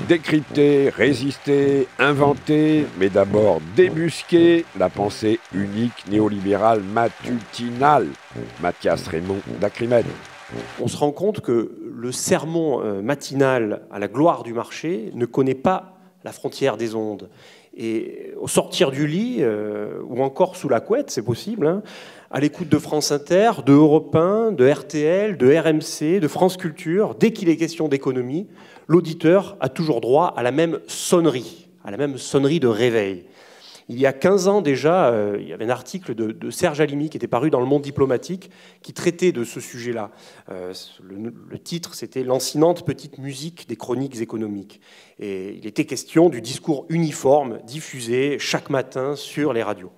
Décrypter, résister, inventer, mais d'abord débusquer la pensée unique néolibérale matutinale. Mathias Raymond d'Acrimède. On se rend compte que le sermon matinal à la gloire du marché ne connaît pas la frontière des ondes. Et au sortir du lit, ou encore sous la couette, c'est possible, hein, à l'écoute de France Inter, de Europe 1, de RTL, de RMC, de France Culture, dès qu'il est question d'économie, l'auditeur a toujours droit à la même sonnerie de réveil. Il y a 15 ans déjà, il y avait un article de Serge Halimi qui était paru dans Le Monde diplomatique qui traitait de ce sujet-là. Le titre, c'était « Lancinante petite musique des chroniques économiques ». Et il était question du discours uniforme diffusé chaque matin sur les radios.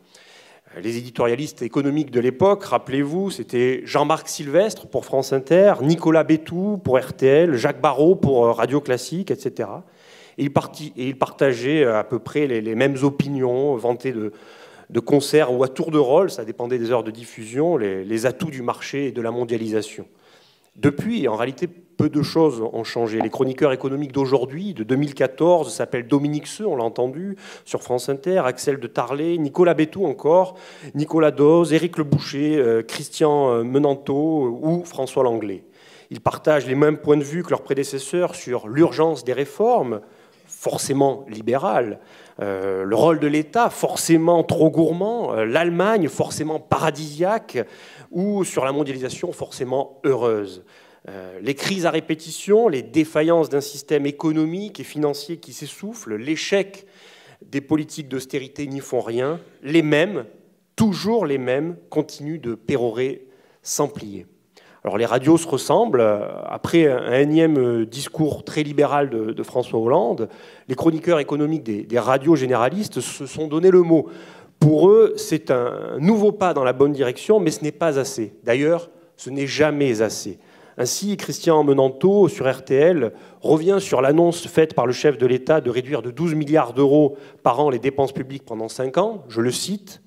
Les éditorialistes économiques de l'époque, rappelez-vous, c'était Jean-Marc Sylvestre pour France Inter, Nicolas Bétou pour RTL, Jacques Barrault pour Radio Classique, etc. Et il partageait à peu près les mêmes opinions, vantées de concert ou à tour de rôle, ça dépendait des heures de diffusion, les atouts du marché et de la mondialisation. Depuis, en réalité, peu de choses ont changé. Les chroniqueurs économiques d'aujourd'hui, de 2014, s'appellent Dominique Seux, on l'a entendu, sur France Inter, Axel de Tarlé, Nicolas Bétou encore, Nicolas Dose, Éric Le Boucher, Christian Menanteau ou François Langlais. Ils partagent les mêmes points de vue que leurs prédécesseurs sur l'urgence des réformes, forcément libérales, le rôle de l'État, forcément trop gourmand, l'Allemagne, forcément paradisiaque, ou sur la mondialisation, forcément heureuse. Les crises à répétition, les défaillances d'un système économique et financier qui s'essouffle, l'échec des politiques d'austérité n'y font rien, les mêmes, toujours les mêmes, continuent de pérorer sans plier. Alors les radios se ressemblent. Après un énième discours très libéral de François Hollande, les chroniqueurs économiques des radios généralistes se sont donné le mot. Pour eux, c'est un nouveau pas dans la bonne direction, mais ce n'est pas assez. D'ailleurs, ce n'est jamais assez. Ainsi, Christian Menanteau, sur RTL, revient sur l'annonce faite par le chef de l'État de réduire de 12 milliards d'euros par an les dépenses publiques pendant 5 ans. Je le cite.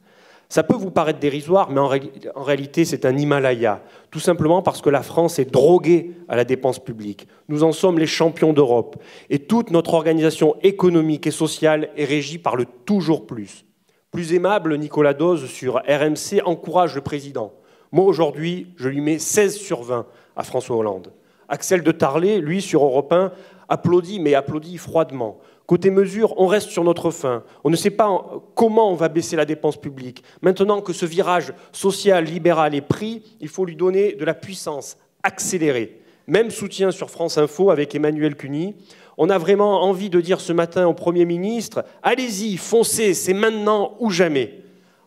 Ça peut vous paraître dérisoire, mais en réalité, c'est un Himalaya. Tout simplement parce que la France est droguée à la dépense publique. Nous en sommes les champions d'Europe. Et toute notre organisation économique et sociale est régie par le toujours plus. Plus aimable, Nicolas Dose, sur RMC, encourage le président. Moi, aujourd'hui, je lui mets 16 sur 20 à François Hollande. Axel de Tarlé, lui, sur Europe 1, applaudit, mais applaudit froidement. Côté mesures, on reste sur notre faim. On ne sait pas comment on va baisser la dépense publique. Maintenant que ce virage social, libéral est pris, il faut lui donner de la puissance, accélérer. Même soutien sur France Info avec Emmanuel Cuny. On a vraiment envie de dire ce matin au Premier ministre « Allez-y, foncez, c'est maintenant ou jamais ».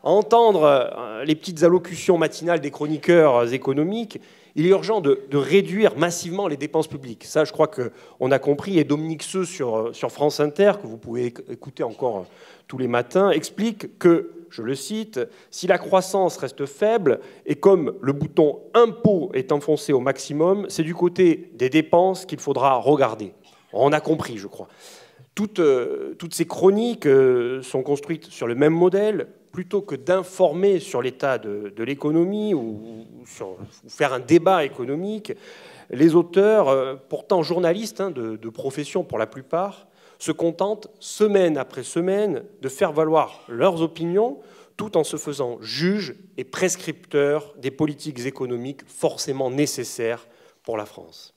À entendre les petites allocutions matinales des chroniqueurs économiques, il est urgent de réduire massivement les dépenses publiques. Ça, je crois qu'on a compris. Et Dominique Seux, sur France Inter, que vous pouvez écouter encore tous les matins, explique que, je le cite, « Si la croissance reste faible et comme le bouton « impôt » est enfoncé au maximum, c'est du côté des dépenses qu'il faudra regarder. » On a compris, je crois. Toutes ces chroniques sont construites sur le même modèle. Plutôt que d'informer sur l'état de l'économie ou faire un débat économique, les auteurs, pourtant journalistes de profession pour la plupart, se contentent semaine après semaine de faire valoir leurs opinions tout en se faisant juges et prescripteurs des politiques économiques forcément nécessaires pour la France.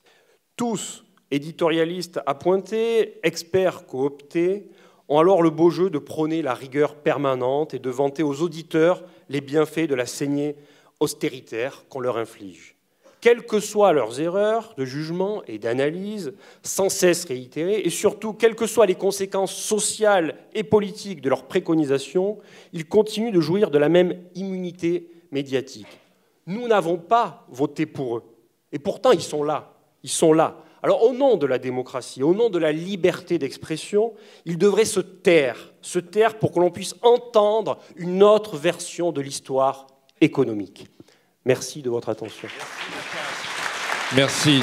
Tous, éditorialistes appointés, experts cooptés, ont alors le beau jeu de prôner la rigueur permanente et de vanter aux auditeurs les bienfaits de la saignée austéritaire qu'on leur inflige. Quelles que soient leurs erreurs de jugement et d'analyse, sans cesse réitérées, et surtout, quelles que soient les conséquences sociales et politiques de leurs préconisations, ils continuent de jouir de la même immunité médiatique. Nous n'avons pas voté pour eux. Et pourtant, ils sont là. Ils sont là. Alors, au nom de la démocratie, au nom de la liberté d'expression, ils devraient se taire pour que l'on puisse entendre une autre version de l'histoire économique. Merci de votre attention. Merci.